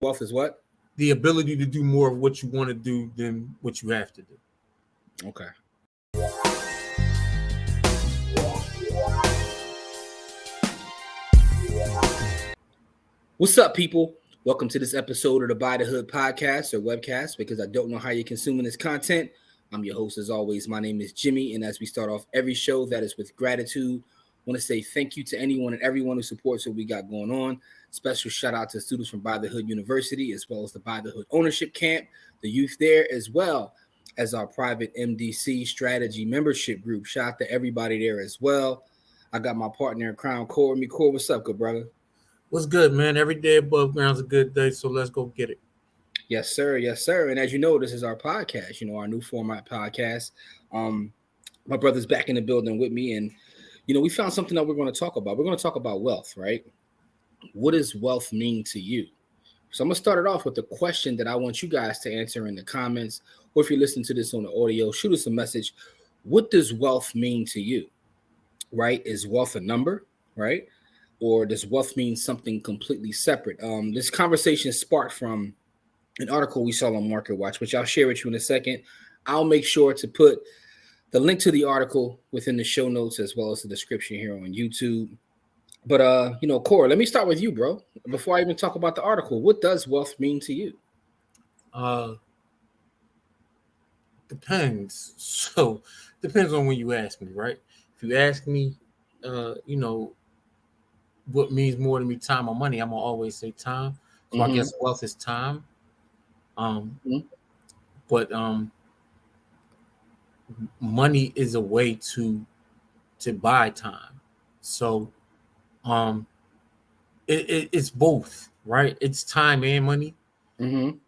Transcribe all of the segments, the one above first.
Wealth is what? The ability to do more of what you want to do than what you have to do. Okay. What's up, people? Welcome to this episode of the Buy the Hood podcast or webcast, because I don't know how you're consuming this content. I'm your host as always. My name is Jimmy, and as we start off every show, that is with gratitude. I want to say thank you to anyone and everyone who supports what we got going on. Special shout out to students from Buy the Hood University, as well as the Buy the Hood Ownership Camp, the youth there, as well as our private MDC strategy membership group. Shout out to everybody there as well. I got my partner in crime, Core. Core, what's up, good brother? What's good, man? Every day above ground's a good day, so let's go get it. Yes, sir. Yes, sir. And as you know, this is our podcast, our new format podcast. My brother's back in the building with me, and, we found something that we're going to talk about. We're going to talk about wealth, right? What does wealth mean to you? So I'm going to start it off with the question that I want you guys to answer in the comments, or if you're listening to this on the audio, shoot us a message. What does wealth mean to you, right? Is wealth a number, right? Or does wealth mean something completely separate? This conversation sparked from an article we saw on Marketwatch, which I'll share with you in a second. I'll make sure to put the link to the article within the show notes as well as the description here on YouTube. But, Core, let me start with you, bro. Before I even talk about the article, what does wealth mean to you? Depends. So, depends on when you ask me, right? If you ask me, what means more to me, time or money, I'm gonna always say time. So I guess wealth is time. But money is a way to buy time. So it's both, right? It's time and money. I'm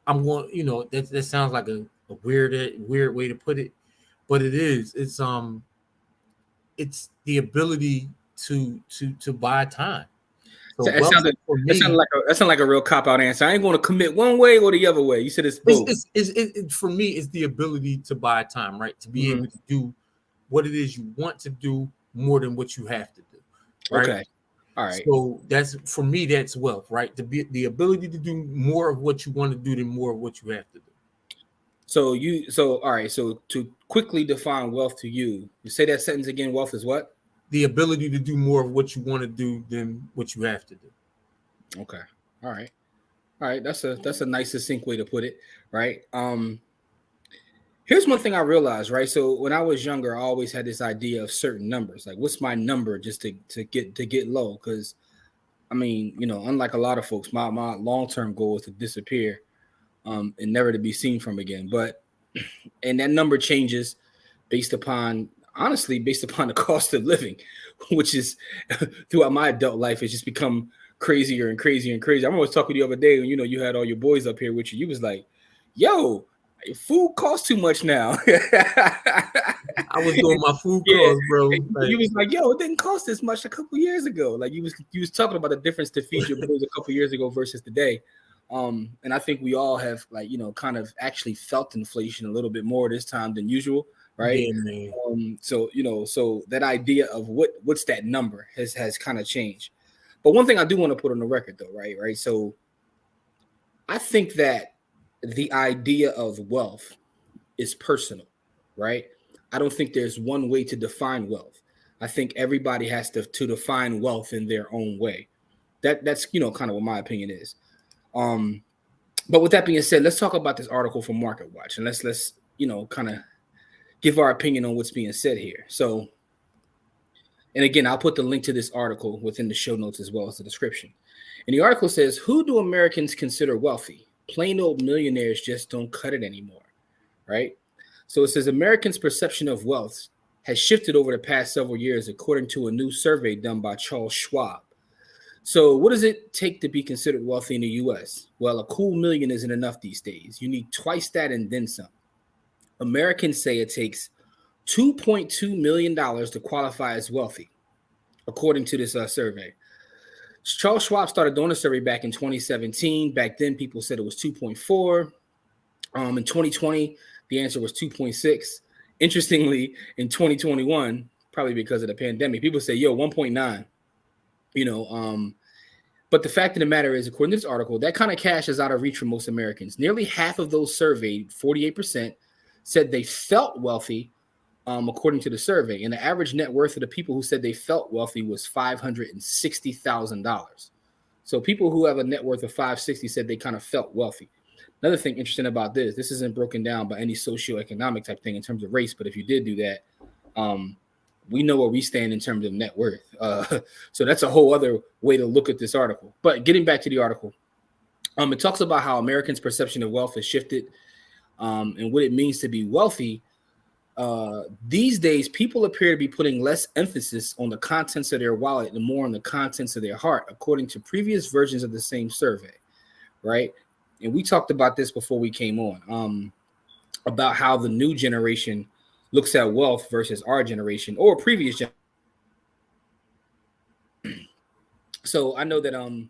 going, that sounds like a weird way to put it, but it is. It's the ability to buy time. So that sounds like a real cop-out answer. I ain't going to commit one way or the other way. You said it's both. For me, it's the ability to buy time, right? To be able to do what it is you want to do more than what you have to do. Right? Okay. All right. So for me, that's wealth, right? To be the ability to do more of what you want to do than more of what you have to do. All right. So to quickly define wealth to you, you say that sentence again. Wealth is what? The ability to do more of what you want to do than what you have to do. Okay. All right. That's a nice succinct way to put it, right? Here's one thing I realized, right? So when I was younger, I always had this idea of certain numbers, like what's my number just to get low, because unlike a lot of folks, my long-term goal is to disappear and never to be seen from again. And that number changes based upon the cost of living, which is throughout my adult life, it's just become crazier and crazier and crazier. I remember talking to you the other day when, you had all your boys up here with you. You was like, yo, food costs too much now. I was doing my food costs, bro. You was like, yo, it didn't cost this much a couple years ago. Like you was talking about the difference to feed your boys a couple years ago versus today. And I think we all have kind of actually felt inflation a little bit more this time than usual. Right. Yeah, so that idea of what's that number has kind of changed. But one thing I do want to put on the record though, right. So I think that the idea of wealth is personal, right? I don't think there's one way to define wealth. I think everybody has to define wealth in their own way. That's kind of what my opinion is. But with that being said, let's talk about this article from MarketWatch, and let's kind of give our opinion on what's being said here. So, and again, I'll put the link to this article within the show notes as well as the description. And the article says, who do Americans consider wealthy? Plain old millionaires just don't cut it anymore, right? So it says Americans' perception of wealth has shifted over the past several years, according to a new survey done by Charles Schwab. So what does it take to be considered wealthy in the U.S.? Well, a cool million isn't enough these days. You need twice that and then some. Americans say it takes $2.2 million to qualify as wealthy, according to this survey. Charles Schwab started doing a survey back in 2017. Back then, people said it was 2.4. In 2020, the answer was 2.6. Interestingly, in 2021, probably because of the pandemic, people say, 1.9. But the fact of the matter is, according to this article, that kind of cash is out of reach for most Americans. Nearly half of those surveyed, 48%, said they felt wealthy, according to the survey. And the average net worth of the people who said they felt wealthy was $560,000. So people who have a net worth of 560 said they kind of felt wealthy. Another thing interesting about this isn't broken down by any socioeconomic type thing in terms of race, but if you did do that, we know where we stand in terms of net worth. So that's a whole other way to look at this article. But getting back to the article, it talks about how Americans' perception of wealth has shifted, and what it means to be wealthy. These days, people appear to be putting less emphasis on the contents of their wallet and more on the contents of their heart, according to previous versions of the same survey, right? And we talked about this before we came on, about how the new generation looks at wealth versus our generation or previous generation. So I know that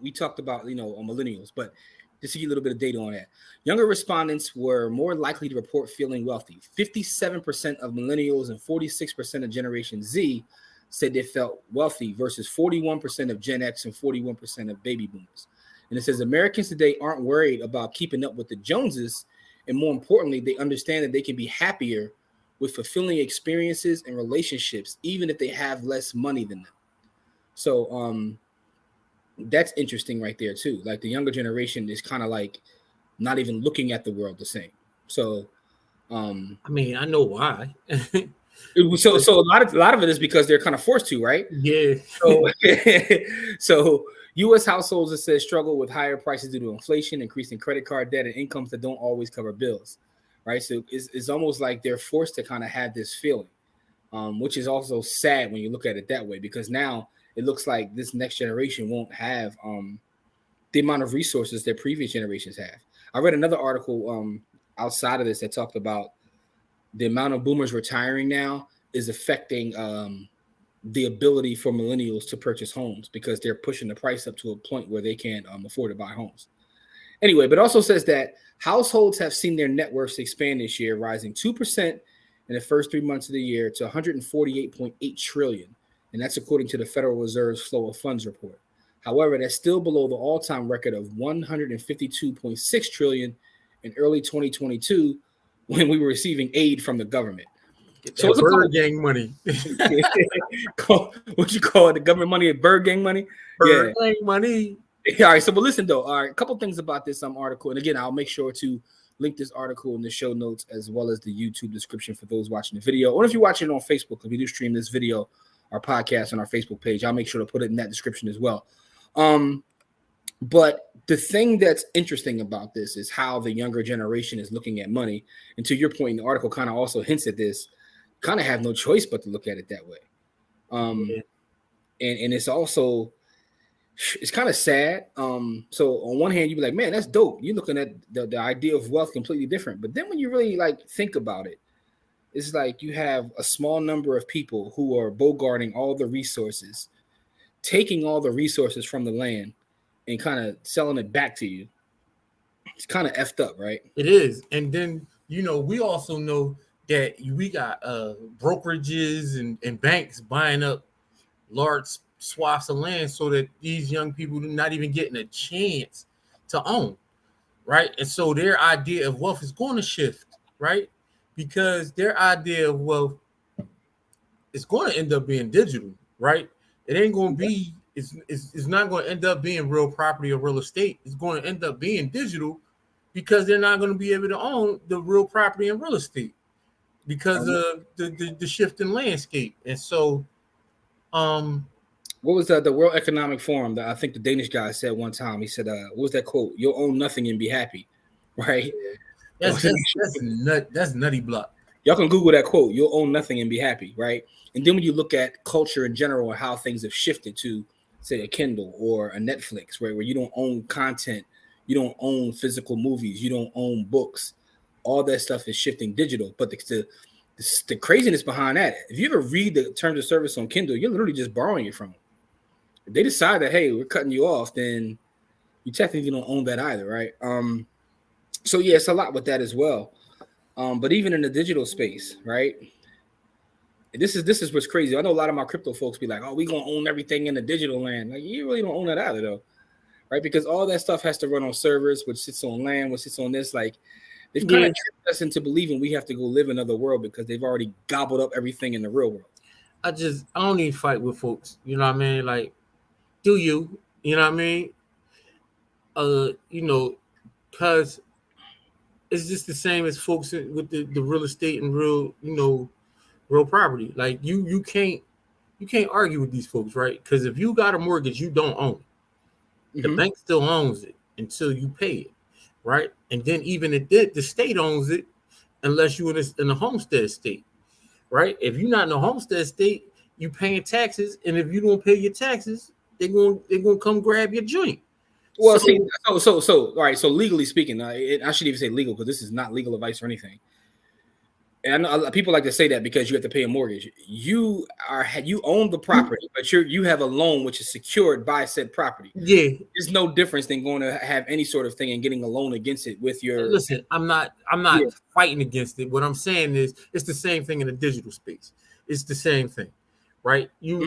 we talked about millennials, but just to give you a little bit of data on that, younger respondents were more likely to report feeling wealthy. 57% of millennials and 46% of Generation Z said they felt wealthy versus 41% of Gen X and 41% of baby boomers. And it says Americans today aren't worried about keeping up with the Joneses, and more importantly, they understand that they can be happier with fulfilling experiences and relationships, even if they have less money than them. So that's interesting right there too. Like the younger generation is kind of like not even looking at the world the same. So I mean, I know why. so a lot of it is because they're kind of forced to, right? Yeah. So U.S. households, it says, struggle with higher prices due to inflation, increasing credit card debt, and incomes that don't always cover bills, right? So it's almost like they're forced to kind of have this feeling, which is also sad when you look at it that way, because now it looks like this next generation won't have the amount of resources that previous generations have. I read another article outside of this that talked about the amount of boomers retiring now is affecting the ability for millennials to purchase homes, because they're pushing the price up to a point where they can't afford to buy homes. Anyway, but also says that households have seen their net worths expand this year, rising 2% in the first 3 months of the year to $148.8 trillion. And that's according to the Federal Reserve's Flow of Funds report. However, that's still below the all-time record of $152.6 trillion in early 2022, when we were receiving aid from the government. So it's bird gang money. What you call it? The government money, bird gang money? Bird gang money. All right. So, but listen though. All right, a couple things about this article, and again, I'll make sure to link this article in the show notes as well as the YouTube description for those watching the video, or if you're watching it on Facebook, because we do stream this video, our podcast on our Facebook page, I'll make sure to put it in that description as well. But the thing that's interesting about this is how the younger generation is looking at money. And to your point, the article kind of also hints at this. Kind of have no choice but to look at it that way. And it's also, it's kind of sad. So on one hand, you'd be like, man, that's dope. You're looking at the idea of wealth completely different. But then when you really like think about it, it's like you have a small number of people who are bogarting all the resources, taking all the resources from the land and kind of selling it back to you. It's kind of effed up, right? It is. And then, we also know that we got brokerages and banks buying up large swaths of land so that these young people are not even getting a chance to own, right? And so their idea of wealth is going to shift, right? Because their idea of wealth is going to end up being digital, right? It ain't going to be, it's not going to end up being real property or real estate. It's going to end up being digital, because they're not going to be able to own the real property and real estate because of the shift in landscape. And so what was the World Economic Forum that I think the Danish guy said one time? He said, what was that quote? You'll own nothing and be happy, right? That's nutty block. Y'all can Google that quote. You'll own nothing and be happy, right? And then when you look at culture in general and how things have shifted to, say, a Kindle or a Netflix, right, where you don't own content, you don't own physical movies, you don't own books. All that stuff is shifting digital. But the craziness behind that, if you ever read the terms of service on Kindle, you're literally just borrowing it from them. If they decide that, hey, we're cutting you off, then you technically don't own that either, right? So yeah, it's a lot with that as well. But even in the digital space, right? this is what's crazy. I know a lot of my crypto folks be like, "Oh, we gonna own everything in the digital land." Like, you really don't own that either, though, right? Because all that stuff has to run on servers, which sits on land, which sits on this. Like, they've kind of tricked us into believing we have to go live in another world because they've already gobbled up everything in the real world. I don't even fight with folks. You know what I mean? Like, do you? You know what I mean? You know, because it's just the same as folks with the real estate and real, you know, real property. Like you can't argue with these folks, right? Because if you got a mortgage, you don't own it. The bank still owns it until you pay it, right? And then even if the state owns it, unless you're in a homestead state, right? If you're not in a homestead state, you paying taxes, and if you don't pay your taxes, they're gonna come grab your joint. Well, so all right. So legally speaking, I shouldn't even say legal because this is not legal advice or anything. And I know people like to say that because you have to pay a mortgage. You own the property, but you have a loan which is secured by said property. Yeah, there's no difference than going to have any sort of thing and getting a loan against it with your. Listen, I'm not fighting against it. What I'm saying is it's the same thing in the digital space. It's the same thing, right? You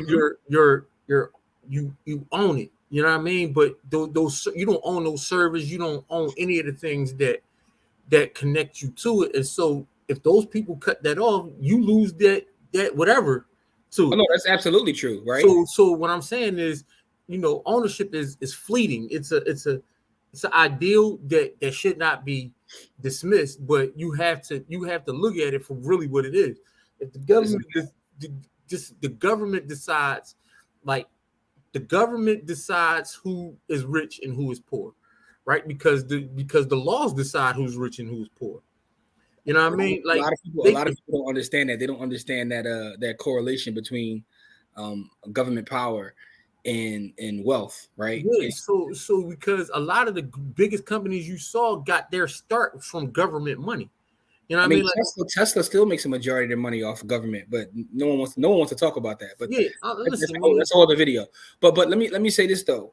own it. You know what I mean? But those you don't own those servers. You don't own any of the things that connect you to it. And so if those people cut that off, you lose that whatever to it. No, that's absolutely true, right? So what I'm saying is, you know, ownership is fleeting. It's an ideal that should not be dismissed, but you have to look at it for really what it is. If the government the government decides, like, the government decides who is rich and who is poor, right? Because the laws decide who's rich and who's poor. You know what I mean? Like, a lot of people don't understand that. They don't understand that correlation between government power and wealth, right? Yeah, so because a lot of the biggest companies you saw got their start from government money. You know what I mean? Like, Tesla still makes a majority of their money off of government, but no one wants to talk about that. But yeah, that's all the video. But let me say this though.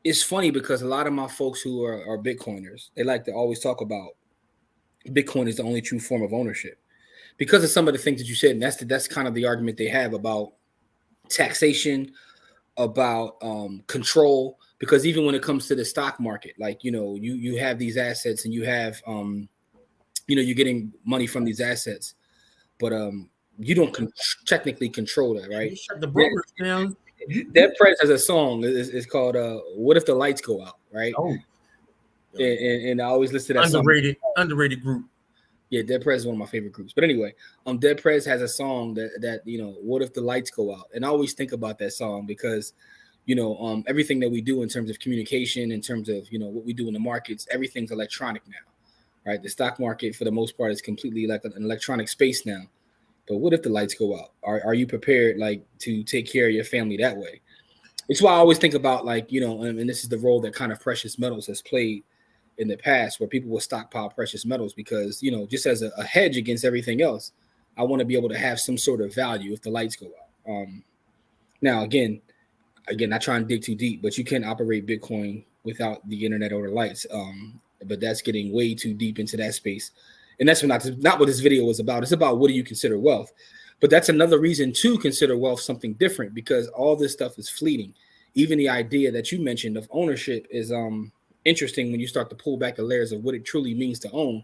It's funny because a lot of my folks who are Bitcoiners, they like to always talk about Bitcoin is the only true form of ownership because of some of the things that you said, and that's kind of the argument they have about taxation, about control. Because even when it comes to the stock market, like, you know, you have these assets and you have you're getting money from these assets, but you don't technically control that, right? You shut the brokers down. Dead Prez has a song. It's called "What If the Lights Go Out," right? Oh. And I always listen to that underrated group. Yeah, Dead Prez is one of my favorite groups. But anyway, Dead Prez has a song that you know, what if the lights go out? And I always think about that song because, you know, everything that we do in terms of communication, in terms of, you know, what we do in the markets, everything's electronic now, right? The stock market, for the most part, is completely like an electronic space now. But what if the lights go out? Are you prepared, like, to take care of your family that way? It's why I always think about, like, you know, and this is the role that kind of precious metals has played in the past, where people will stockpile precious metals because, you know, just as a hedge against everything else, I want to be able to have some sort of value if the lights go out. Now, again, not trying to dig too deep, but you can operate Bitcoin without the internet or the lights. But that's getting way too deep into that space. And that's not what this video was about. It's about, what do you consider wealth? But that's another reason to consider wealth something different, because all this stuff is fleeting. Even the idea that you mentioned of ownership is interesting when you start to pull back the layers of what it truly means to own.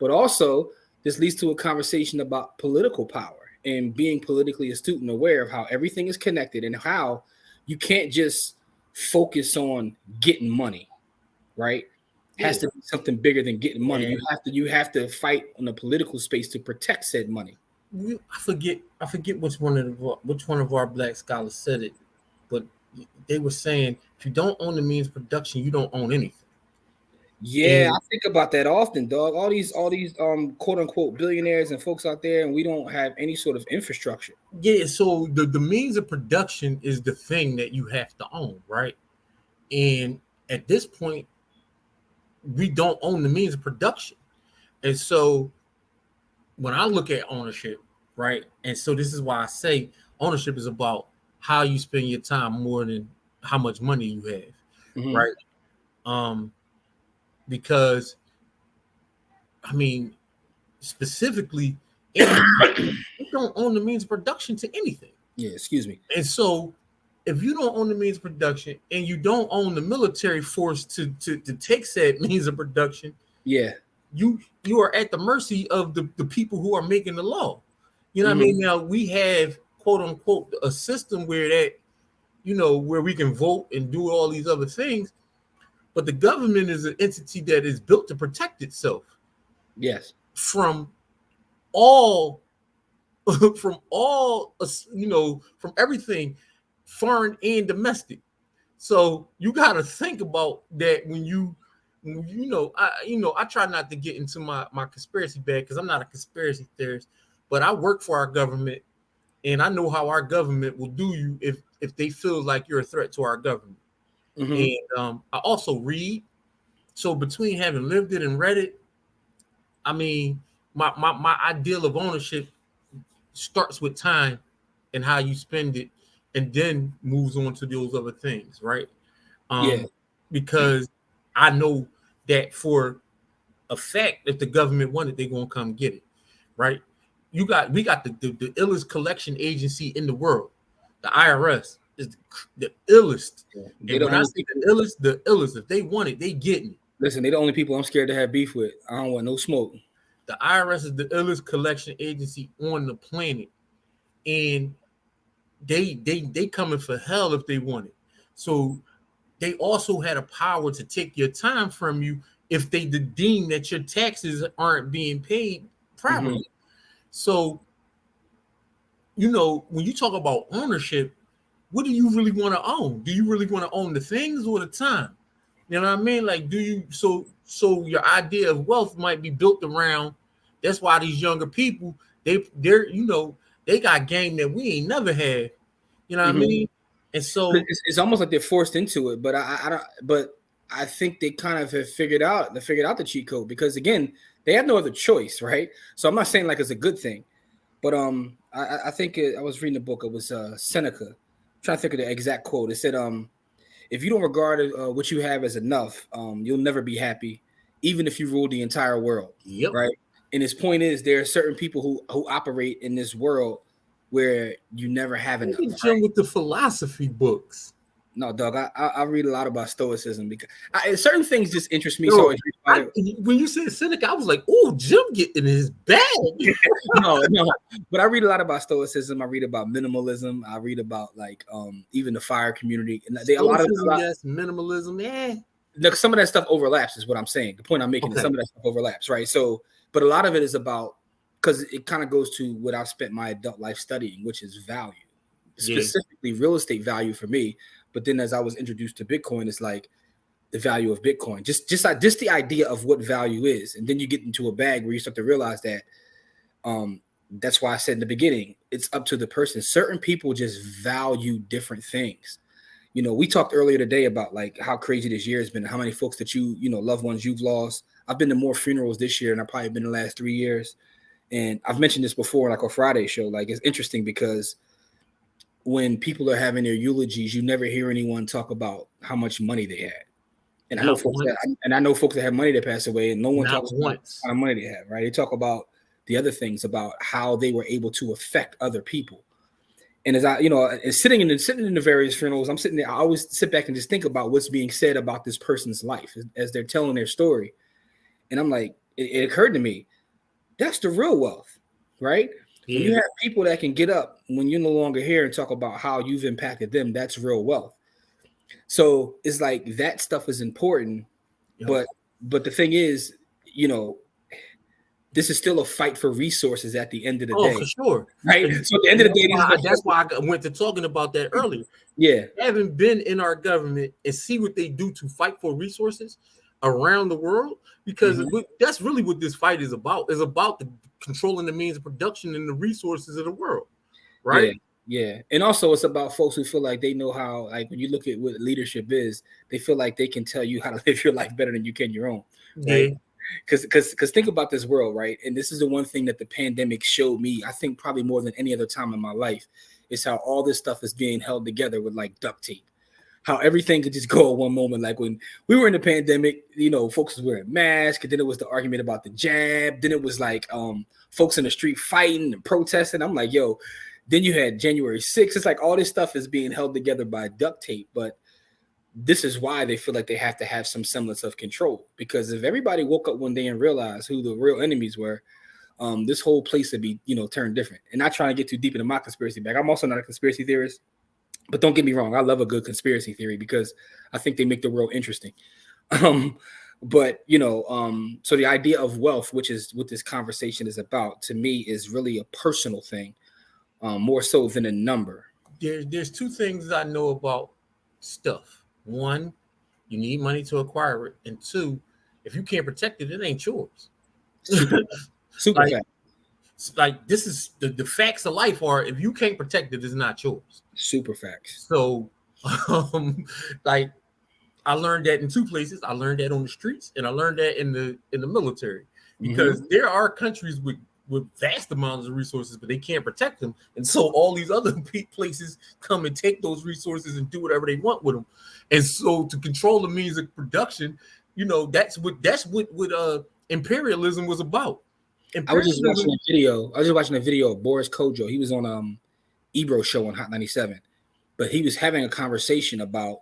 But also, this leads to a conversation about political power and being politically astute and aware of how everything is connected and how you can't just focus on getting money, right? It has to be something bigger than getting money. You have to fight on the political space to protect said money. I forget which one of our black scholars said it, but they were saying, if you don't own the means of production, you don't own anything. Yeah, I think about that often, dog. All these quote unquote billionaires and folks out there, and we don't have any sort of infrastructure. Yeah, so the means of production is the thing that you have to own, right? And at this point, we don't own the means of production. And so when I look at ownership, right? And so this is why I say ownership is about how you spend your time more than how much money you have, right? Because, I mean, specifically, and you don't own the means of production to anything. Yeah, excuse me. And so if you don't own the means of production and you don't own the military force to take said means of production, yeah, you are at the mercy of the people who are making the law. You know what I mean? Now we have, quote unquote, a system where that, you know, where we can vote and do all these other things, but the government is an entity that is built to protect itself. Yes. From all you know, from everything, foreign and domestic. So you got to think about that when you know, I try not to get into my conspiracy bag because I'm not a conspiracy theorist, but I work for our government and I know how our government will do you if they feel like you're a threat to our government. And I also read. So between having lived it and read it, I mean, my ideal of ownership starts with time and how you spend it, and then moves on to those other things, right? Because I know that for a fact, if the government wanted, they're gonna come get it, right? We got the illest collection agency in the world. The IRS is the illest. And when I say the illest, if they want it, they getting it. Listen, they're the only people I'm scared to have beef with. I don't want no smoke. The IRS is the illest collection agency on the planet, and they coming for hell if they want it. So they also had a power to take your time from you if they deem that your taxes aren't being paid properly. So, you know, when you talk about ownership, what do you really want to own? Do you really want to own the things or the time? You know what I mean? Like, do you, so your idea of wealth might be built around, that's why these younger people, they're, you know, they got game that we ain't never had. You know what I mean? And so it's almost like they're forced into it, but I think they kind of have figured out the cheat code, because again, they have no other choice, right? So I'm not saying like it's a good thing, but I think I was reading a book. It was Seneca. I'm trying to think of the exact quote. It said, if you don't regard what you have as enough, you'll never be happy, even if you rule the entire world. Yep. Right. And his point is, there are certain people who operate in this world where you never have enough. Right? With the philosophy books. No, Doug, I read a lot about Stoicism because certain things just interest me. So when you said Seneca, I was like, "Oh, Jim getting his bag." no, but I read a lot about Stoicism. I read about minimalism. I read about like even the FIRE community, and yes, minimalism. Yeah, look, some of that stuff overlaps. Is what I'm saying. The point I'm making is some of that stuff overlaps, right? So, but a lot of it is about, because it kind of goes to what I've spent my adult life studying, which is value, specifically real estate value for me. But then as I was introduced to Bitcoin, it's like the value of Bitcoin, just the idea of what value is. And then you get into a bag where you start to realize that that's why I said in the beginning, it's up to the person. Certain people just value different things. You know, we talked earlier today about like how crazy this year has been, how many folks that you know, loved ones you've lost. I've been to more funerals this year than I've probably been in the last 3 years. And I've mentioned this before, like a Friday show. Like, it's interesting because when people are having their eulogies, you never hear anyone talk about how much money they had. And I know folks that have money that pass away, and no one talks about how much money they have, right? They talk about the other things, about how they were able to affect other people. And as I, you know, sitting in the various funerals, I'm sitting there, I always sit back and just think about what's being said about this person's life as they're telling their story. And I'm like, it occurred to me, that's the real wealth, right? Yeah. When you have people that can get up when you're no longer here and talk about how you've impacted them, that's real wealth. So it's like that stuff is important, but the thing is, you know, this is still a fight for resources at the end of the day. For sure. Right. So at the end of the day, that's why I went to talking about that earlier. Yeah. Having been in our government and see what they do to fight for resources around the world, because that's really what this fight is about. It's about controlling the means of production and the resources of the world. Right. Yeah. And also it's about folks who feel like they know how, like when you look at what leadership is, they feel like they can tell you how to live your life better than you can your own. Right? Because think about this world, right? And this is the one thing that the pandemic showed me, I think probably more than any other time in my life, is how all this stuff is being held together with like duct tape. how everything could just go at one moment. Like when we were in the pandemic, you know, folks was wearing masks, and then it was the argument about the jab. Then it was like folks in the street fighting and protesting. I'm like, yo, then you had January 6th. It's like all this stuff is being held together by duct tape. But this is why they feel like they have to have some semblance of control. Because if everybody woke up one day and realized who the real enemies were, this whole place would be, you know, turned different. And not trying to get too deep into my conspiracy bag. I'm also not a conspiracy theorist. But don't get me wrong, I love a good conspiracy theory because I think they make the world interesting. But, you know, so the idea of wealth, which is what this conversation is about, to me is really a personal thing, more so than a number. There's two things I know about stuff. One, you need money to acquire it. And two, if you can't protect it, it ain't yours. Super fact. Like this is the facts of life are if you can't protect it, it's not yours. Super facts. So like I learned that in two places. I learned that on the streets and I learned that in the military, because there are countries with vast amounts of resources, but they can't protect them. And so all these other places come and take those resources and do whatever they want with them. And so to control the means of production, you know, that's what imperialism was about. I was just watching a video of Boris Kodjoe. He was on Ebro show on Hot 97, but he was having a conversation about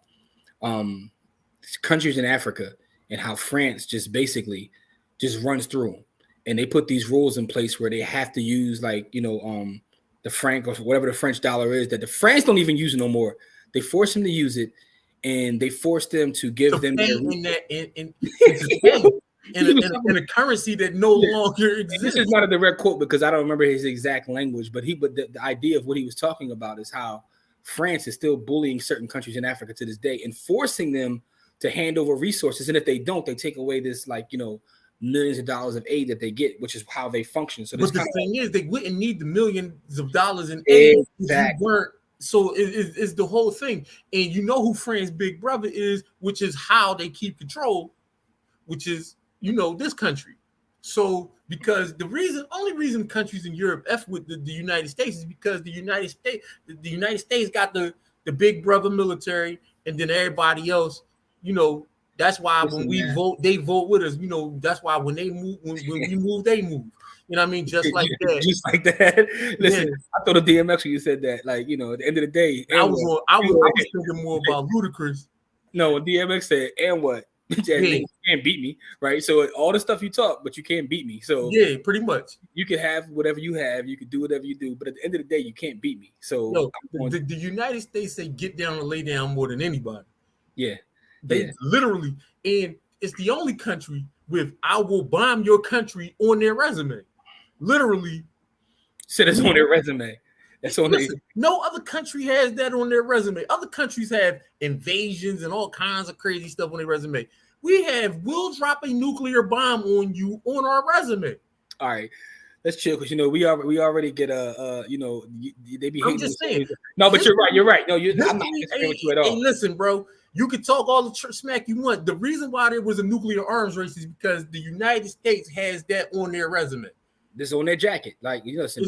countries in Africa and how France just basically just runs through them, and they put these rules in place where they have to use, like, you know, the franc or whatever the French dollar is, that the France don't even use it no more. They force them to use it, and they force them to give them their in a currency that no longer exists. This is not a direct quote because I don't remember his exact language, but the idea of what he was talking about is how France is still bullying certain countries in Africa to this day and forcing them to hand over resources. And if they don't, they take away this, like, you know, millions of dollars of aid that they get, which is how they function. So but the thing is, they wouldn't need the millions of dollars in aid. Exactly. So it's the whole thing. And you know who France's big brother is, which is how they keep control, which is, you know, this country. So because the only reason countries in Europe F with the United States is because the United States got the big brother military, and then everybody else, you know, that's why when we vote, they vote with us. You know, that's why when they move, when we move, they move. You know what I mean? Just like that. Just like that. Listen, I thought of DMX when you said that. Like, you know, at the end of the day, I was thinking more about Ludacris. No, when DMX said, and what? You can't beat me, right? So all the stuff you talk, but you can't beat me. So yeah, pretty much. You can have whatever you have, you can do whatever you do, but at the end of the day, you can't beat me. So the United States say get down and lay down more than anybody. Yeah, they literally, and it's the only country with "I will bomb your country" on their resume. Literally, said it's on their resume. That's on. No other country has that on their resume. Other countries have invasions and all kinds of crazy stuff on their resume. We have "we'll drop a nuclear bomb on you" on our resume. All right, let's chill, because, you know, we already get you know, they be. I'm just saying. No, but you're right. No, I'm not disagreeing with you at all. Hey, listen, bro. You can talk all the smack you want. The reason why there was a nuclear arms race is because the United States has that on their resume. This is on their jacket, like, you know, it's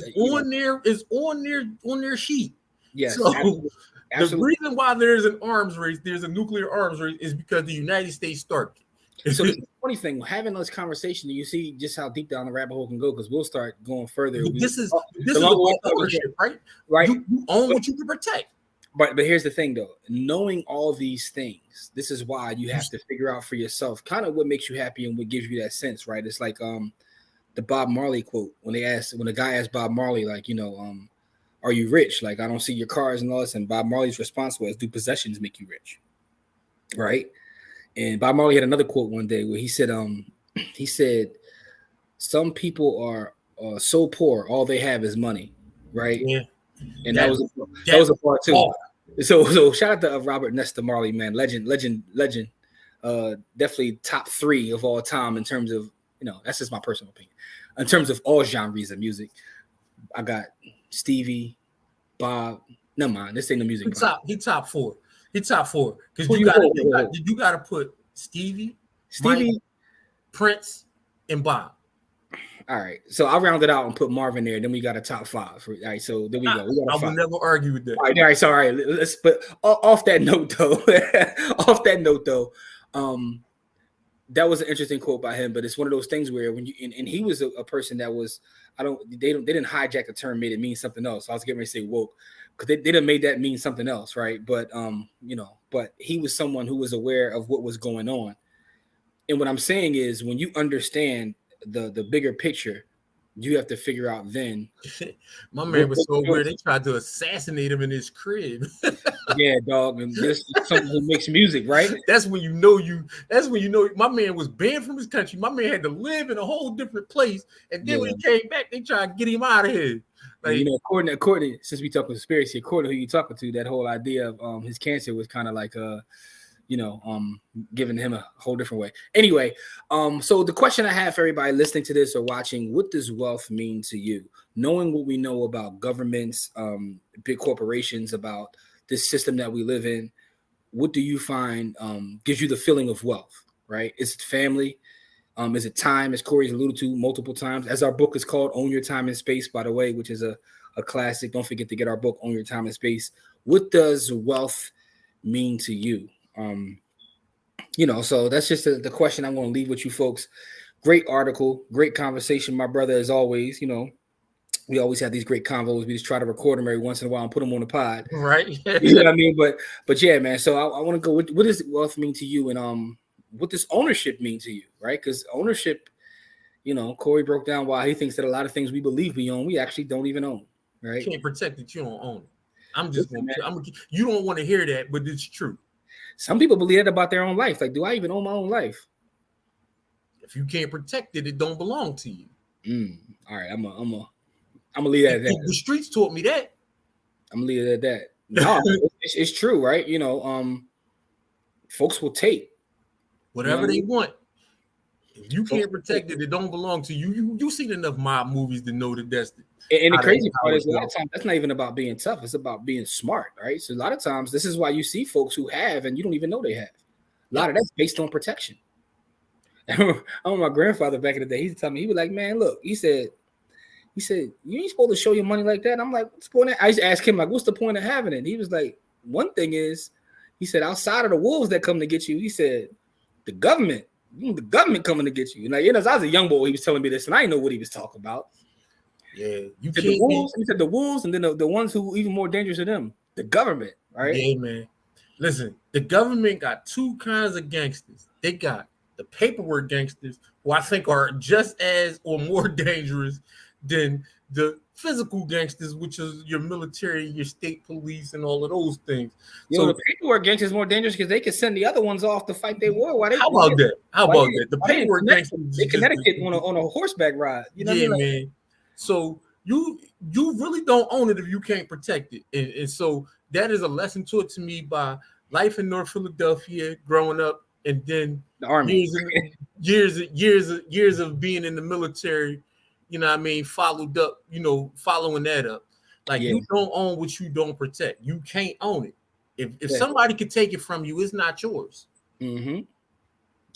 on their sheet. Yes. So absolutely. The reason why there's a nuclear arms race, is because the United States started. So the funny thing, having this conversation, you see just how deep down the rabbit hole can go, because we'll start going further. This is ownership, right? Right. You own what you can protect. But here's the thing, though. Knowing all these things, this is why you have to figure out for yourself kind of what makes you happy and what gives you that sense, right? It's like the Bob Marley quote when the guy asked Bob Marley, like, you know, are you rich? Like, I don't see your cars and all this. And Bob Marley's response was, do possessions make you rich? Right. And Bob Marley had another quote one day where he said, some people are so poor, all they have is money. Right. Yeah. And that was a part too. So shout out to Robert Nesta Marley, man. Legend. Definitely top 3 of all time in terms of, you know, that's just my personal opinion. In terms of all genres of music, I got Stevie, Bob. Never mind, this ain't the music. He top 4. Because you gotta put Stevie, Mike, Prince, and Bob. All right. So I'll round it out and put Marvin there. Then we got a top 5. All right. So there we go. We got I will never argue with that. All right. So all right. Let's. But off that note, though. That was an interesting quote by him. But it's one of those things where when you and he was a person that was they didn't hijack the term, made it mean something else. So I was getting ready to say woke because they didn't made that mean something else, right? But but he was someone who was aware of what was going on. And what I'm saying is, when you understand the bigger picture, you have to figure out then. My man was so weird. They tried to assassinate him in his crib. Yeah, dog. And this is someone who makes music, right? That's when you know my man was banned from his country. My man had to live in a whole different place. And then when he came back, they tried to get him out of here. Like, according since we talk conspiracy, according to who you talking to, that whole idea of his cancer was kind of like giving him a whole different way. Anyway, so the question I have for everybody listening to this or watching: what does wealth mean to you? Knowing what we know about governments, big corporations, about this system that we live in, what do you find gives you the feeling of wealth? Right? Is it family? Is it time? As Corey's alluded to multiple times, as our book is called, "Own Your Time and Space," by the way, which is a classic. Don't forget to get our book, "Own Your Time and Space." What does wealth mean to you? So that's just the question I'm going to leave with you folks. Great article, great conversation, my brother, as always. We always have these great convos. We just try to record them every once in a while and put them on the pod. Right. You know what I mean? But yeah, man. So I want to go with, what does wealth mean to you? And what does ownership mean to you? Right? Because ownership, Corey broke down why he thinks that a lot of things we believe we own, we actually don't even own. Right? You can't protect it. You don't own it. You don't want to hear that, but it's true. Some people believe that about their own life. Like, do I even own my own life? If you can't protect it, it don't belong to you. All right, I'm gonna leave it at that. The streets taught me that. I'm gonna leave it at that. No, it's true, right? Folks will take whatever they want. If you can't protect it, it don't belong to you. You've seen enough mob movies to know that that's and the crazy part is a lot of times that's not even about being tough. It's about being smart, right? So a lot of times this is why you see folks who have and you don't even know they have. A lot of that's based on protection. I remember my grandfather back in the day, he told me, he was like, man, look, he said, you ain't supposed to show your money like that. I'm like, what's the point? I used to ask him, like, what's the point of having it? And he was like, one thing is, he said, outside of the wolves that come to get you, he said, the government coming to get you. Like, as I was a young boy, he was telling me this, and I didn't know what he was talking about. Yeah, he said the wolves, and then the ones who even more dangerous than them, the government, right? Yeah, man. Listen, the government got two kinds of gangsters. They got the paperwork gangsters, who I think are just as or more dangerous than the physical gangsters, which is your military, your state police, and all of those things. So the paperwork gangsters is more dangerous because they can send the other ones off to fight their war. How about that? The paperwork gangsters, they Connecticut on a horseback ride. Man. So you really don't own it if you can't protect it, and so that is a lesson taught to me by life in North Philadelphia, growing up, and then the army, years of being in the military. Following that up. Like, you don't own what you don't protect. You can't own it. If somebody could take it from you, it's not yours. Mm-hmm.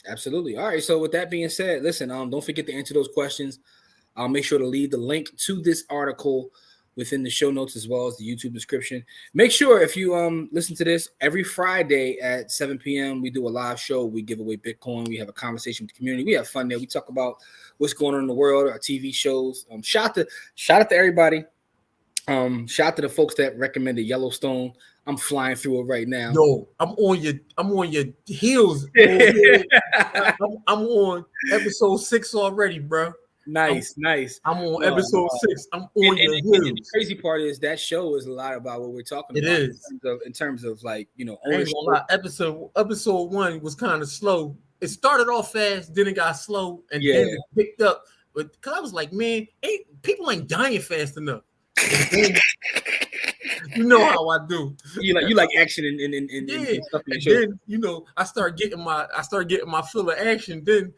Absolutely. All right. So with that being said, listen, don't forget to answer those questions. I'll make sure to leave the link to this article within the show notes as well as the YouTube description. Make sure if you listen to this every Friday at 7 p.m., we do a live show. We give away Bitcoin. We have a conversation with the community. We have fun there. We talk about what's going on in the world, our TV shows. Shout out to everybody. Shout out to the folks that recommended Yellowstone. I'm flying through it right now. Yo, I'm on your heels. I'm on episode 6 already, bro. Nice. I'm on episode 6. I'm on your heels. And the crazy part is that show is a lot about what we're talking about. It is. In terms of like, episode 1 was kind of slow. It started off fast, then it got slow, and then it picked up. But because I was like, man, people ain't dying fast enough. Then, you know how I do. You like action and stuff. And then I start getting my fill of action. Then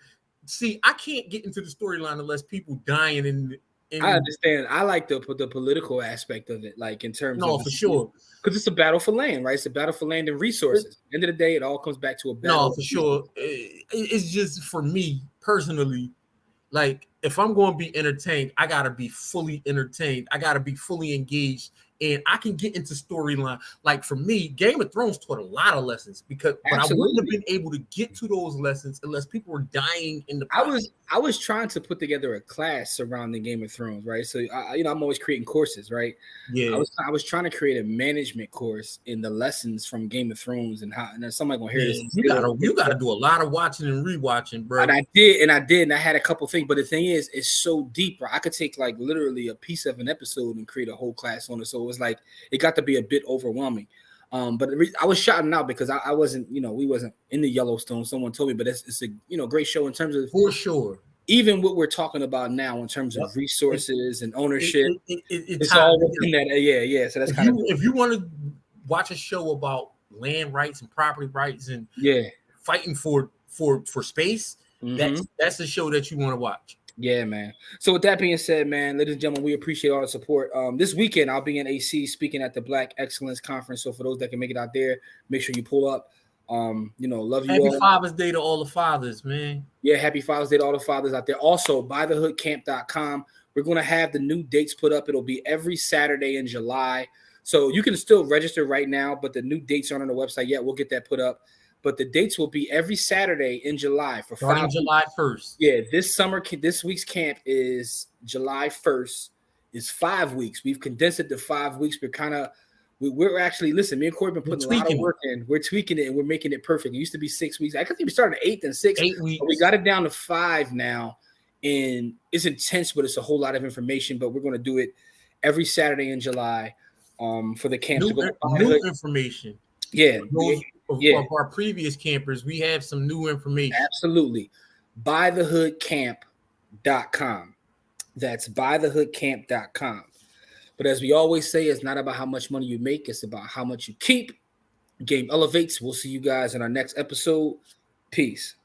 see, I can't get into the storyline unless people dying in. I understand. I like the political aspect of it, like in terms of for sure. Because it's a battle for land, right? It's a battle for land and resources. At the end of the day, it all comes back to a battle. No, for sure. It's just for me personally, like if I'm going to be entertained, I got to be fully entertained. I got to be fully engaged. And I can get into storyline. Like for me, Game of Thrones taught a lot of lessons but I wouldn't have been able to get to those lessons unless people were dying in the process. I was trying to put together a class surrounding Game of Thrones, right? So I'm always creating courses, right? Yeah. I was trying to create a management course in the lessons from Game of Thrones and how. And then somebody gonna hear this. You gotta do a lot of watching and rewatching, bro. And I did, and I had a couple things. But the thing is, it's so deep, bro. I could take like literally a piece of an episode and create a whole class on it. So it was like it got to be a bit overwhelming. But I was shouting out because I wasn't, we wasn't in the Yellowstone. Someone told me, but it's a great show in terms of for sure. Even what we're talking about now in terms of resources and ownership, it's all within that. Yeah. So that's if you want to watch a show about land rights and property rights and fighting for space, that's the show that you want to watch. Yeah, man. So with that being said, man, ladies and gentlemen, we appreciate all the support. This weekend, I'll be in AC speaking at the Black Excellence Conference. So for those that can make it out there, make sure you pull up. Love you all. Happy Father's Day to all the fathers, man. Yeah, happy Father's Day to all the fathers out there. Also, buythehoodcamp.com. We're going to have the new dates put up. It'll be every Saturday in July. So you can still register right now, but the new dates aren't on the website yet. We'll get that put up. But the dates will be every Saturday in July for starting July 1st. Yeah, this week's camp is July 1st. It's 5 weeks. We've condensed it to 5 weeks. We're actually, listen, me and Corey have been putting a lot of work in. We're tweaking it and we're making it perfect. It used to be 6 weeks. I could think we started at 8 and 6. 8 weeks. But we got it down to 5 now. And it's intense, but it's a whole lot of information. But we're going to do it every Saturday in July for the camp. New information. Yeah. Of our previous campers, we have some new information. Absolutely. Buythehoodcamp.com. That's buythehoodcamp.com. But as we always say, it's not about how much money you make. It's about how much you keep. Game elevates. We'll see you guys in our next episode. Peace.